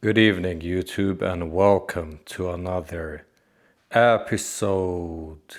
Good evening, YouTube, and welcome to another episode.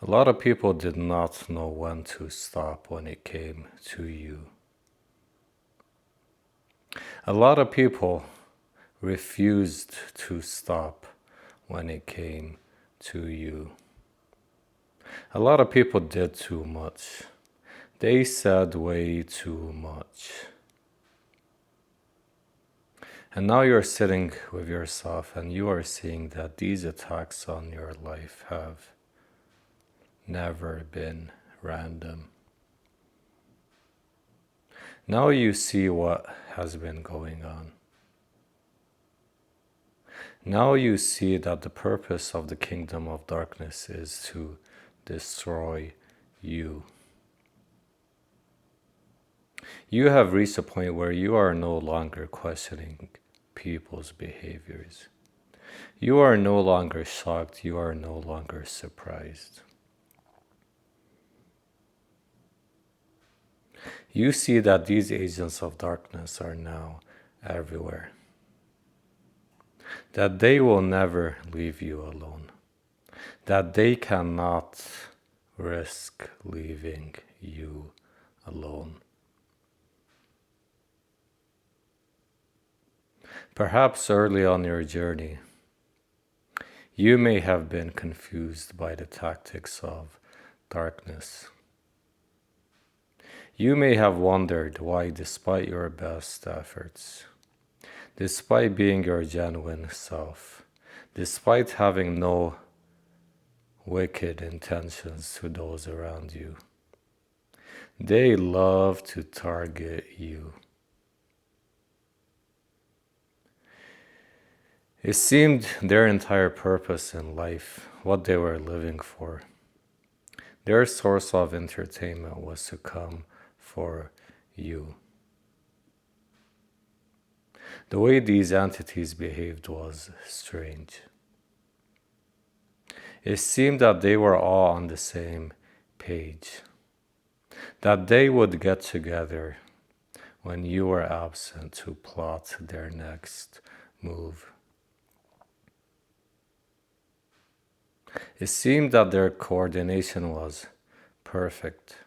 A lot of people did not know when to stop when it came to you. A lot of people refused to stop when it came to you. A lot of people did too much. They said way too much. And now you're sitting with yourself and you are seeing that these attacks on your life have never been random. Now you see what has been going on. Now you see that the purpose of the kingdom of darkness is to destroy you. You have reached a point where you are no longer questioning people's behaviors. You are no longer shocked. You are no longer surprised. You see that these agents of darkness are now everywhere. That they will never leave you alone. That they cannot risk leaving you alone. Perhaps early on your journey, you may have been confused by the tactics of darkness. You may have wondered why, despite your best efforts, despite being your genuine self, despite having no wicked intentions to those around you, they love to target you. It seemed their entire purpose in life, what they were living for, their source of entertainment was to come for you. The way these entities behaved was strange. It seemed that they were all on the same page, that they would get together when you were absent to plot their next move. It seemed that their coordination was perfect,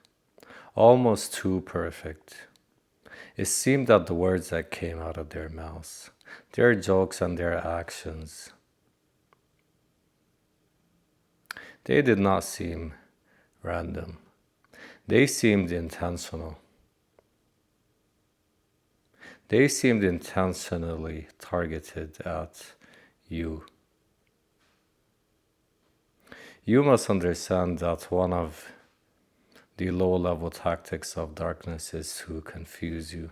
almost too perfect. It seemed that the words that came out of their mouths, their jokes and their actions, they did not seem random. They seemed intentional. They seemed intentionally targeted at you. You must understand that one of the low-level tactics of darkness is to confuse you.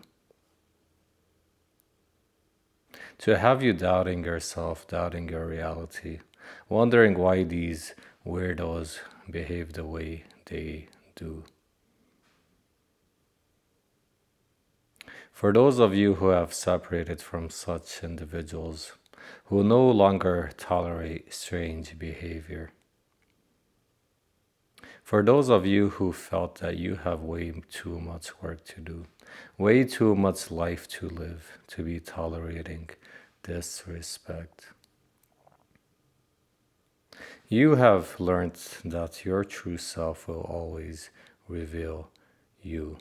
To have you doubting yourself, doubting your reality, wondering why these weirdos behave the way they do. For those of you who have separated from such individuals, who no longer tolerate strange behavior, for those of you who felt that you have way too much work to do, way too much life to live to be tolerating disrespect, you have learned that your true self will always reveal you.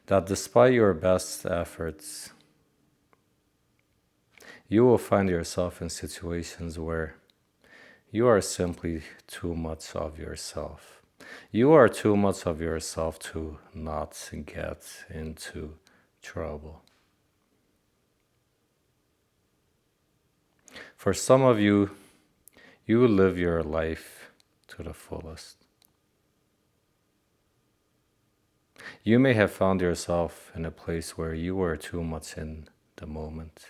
That despite your best efforts, you will find yourself in situations where you are simply too much of yourself. You are too much of yourself to not get into trouble. For some of you, you live your life to the fullest. You may have found yourself in a place where you were too much in the moment.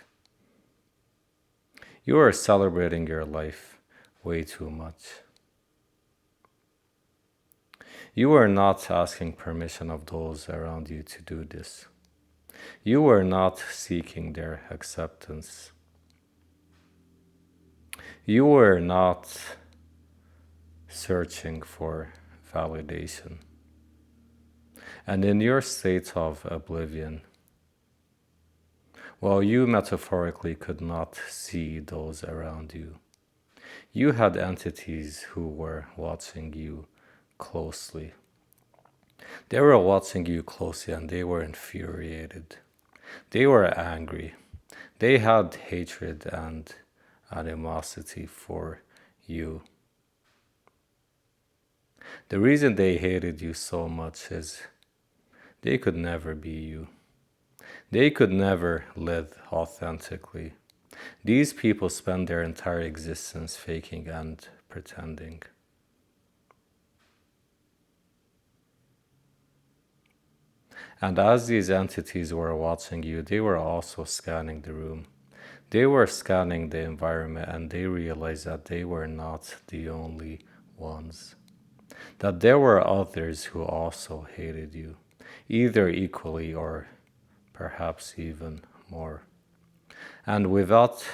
You are celebrating your life way too much. You are not asking permission of those around you to do this. You are not seeking their acceptance. You are not searching for validation. And in your state of oblivion, while you metaphorically could not see those around you, you had entities who were watching you closely. They were watching you closely and they were infuriated. They were angry. They had hatred and animosity for you. The reason they hated you so much is they could never be you. They could never live authentically. These people spend their entire existence faking and pretending. And as these entities were watching you, they were also scanning the room. They were scanning the environment and they realized that they were not the only ones. That there were others who also hated you, either equally or perhaps even more. And without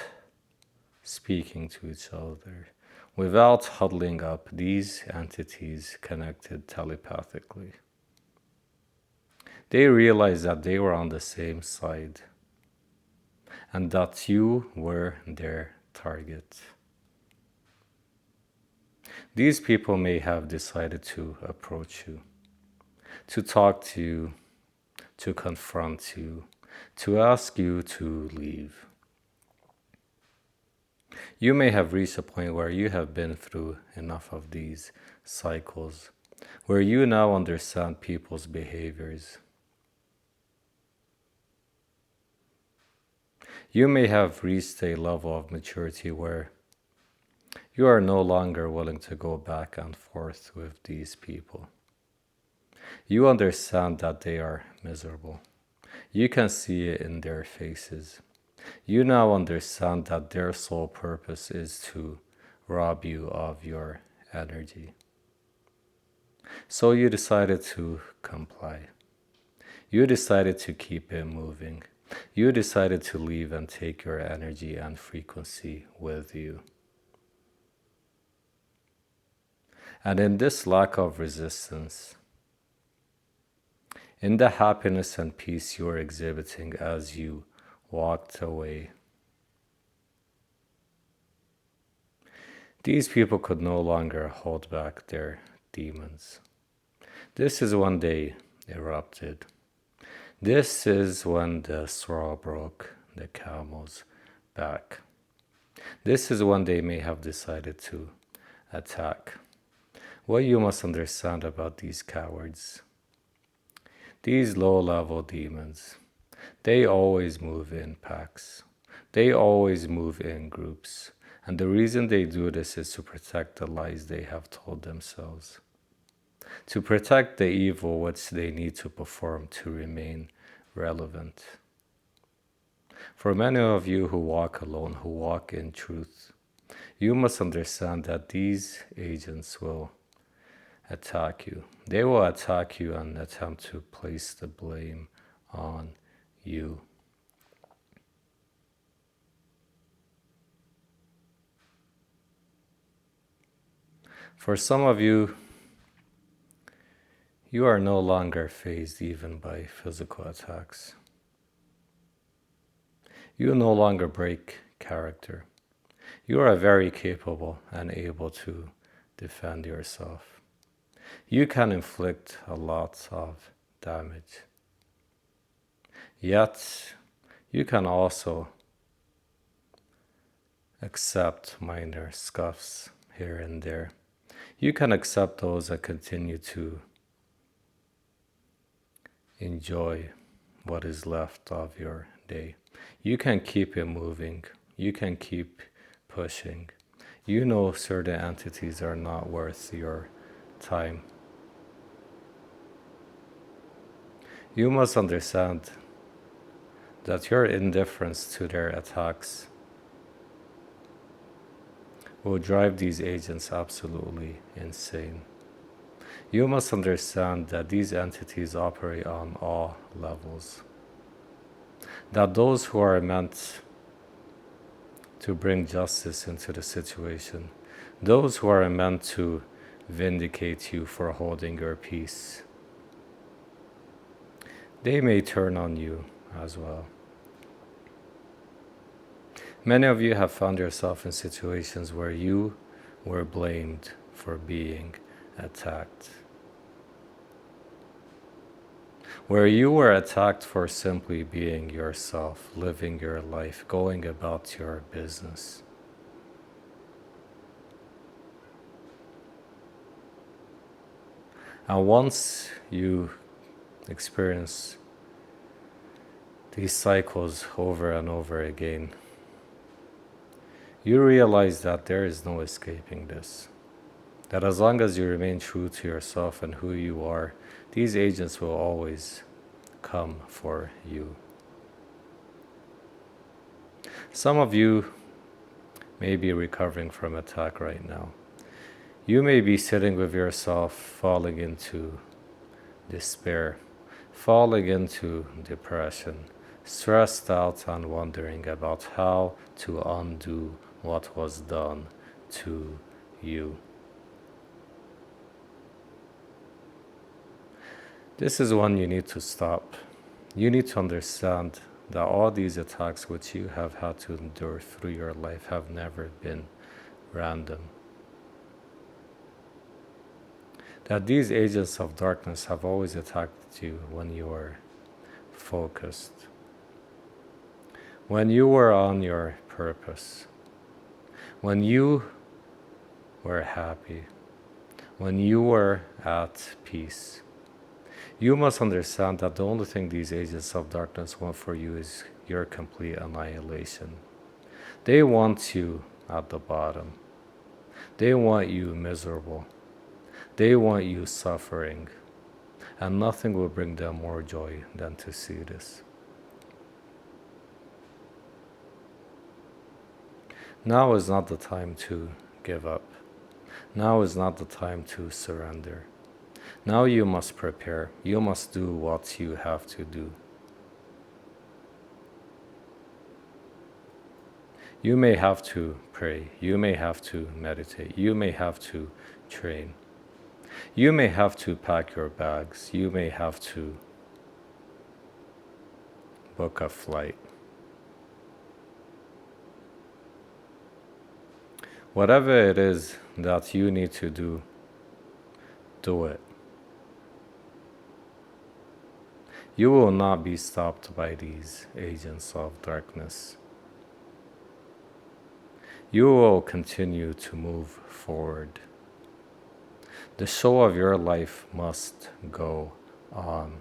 speaking to each other, without huddling up, these entities connected telepathically. They realized that they were on the same side and that you were their target. These people may have decided to approach you, to talk to you, to confront you, to ask you to leave. You may have reached a point where you have been through enough of these cycles, where you now understand people's behaviors. You may have reached a level of maturity where you are no longer willing to go back and forth with these people. You understand that they are miserable. You can see it in their faces. You now understand that their sole purpose is to rob you of your energy. So you decided to comply. You decided to keep it moving. You decided to leave and take your energy and frequency with you. And in this lack of resistance, in the happiness and peace you are exhibiting as you walked away, these people could no longer hold back their demons. This is when they erupted. This is when the straw broke the camel's back. This is when they may have decided to attack. What you must understand about these cowards, these low-level demons, they always move in packs. They always move in groups. And the reason they do this is to protect the lies they have told themselves. To protect the evil which they need to perform to remain relevant. For many of you who walk alone, who walk in truth, you must understand that these agents will attack you. They will attack you and attempt to place the blame on you. For some of you, you are no longer fazed even by physical attacks. You no longer break character. You are very capable and able to defend yourself. You can inflict a lot of damage. Yet, you can also accept minor scuffs here and there. You can accept those that continue to enjoy what is left of your day. You can keep it moving. You can keep pushing. You know certain entities are not worth your time. You must understand that your indifference to their attacks will drive these agents absolutely insane. You must understand that these entities operate on all levels. That those who are meant to bring justice into the situation, those who are meant to vindicate you for holding your peace, they may turn on you as well. Many of you have found yourself in situations where you were blamed for being attacked. Where you were attacked for simply being yourself, living your life, going about your business. And once you experience these cycles over and over again, you realize that there is no escaping this. That as long as you remain true to yourself and who you are, these agents will always come for you. Some of you may be recovering from attack right now. You may be sitting with yourself, falling into despair, falling into depression, stressed out and wondering about how to undo what was done to you. This is when you need to stop. You need to understand that all these attacks which you have had to endure through your life have never been random. That these agents of darkness have always attacked you when you were focused, when you were on your purpose, when you were happy, when you were at peace. You must understand that the only thing these agents of darkness want for you is your complete annihilation. They want you at the bottom. They want you miserable. They want you suffering. And nothing will bring them more joy than to see this. Now is not the time to give up. Now is not the time to surrender. Now you must prepare. You must do what you have to do. You may have to pray. You may have to meditate. You may have to train. You may have to pack your bags. You may have to book a flight. Whatever it is that you need to do, do it. You will not be stopped by these agents of darkness. You will continue to move forward. The show of your life must go on.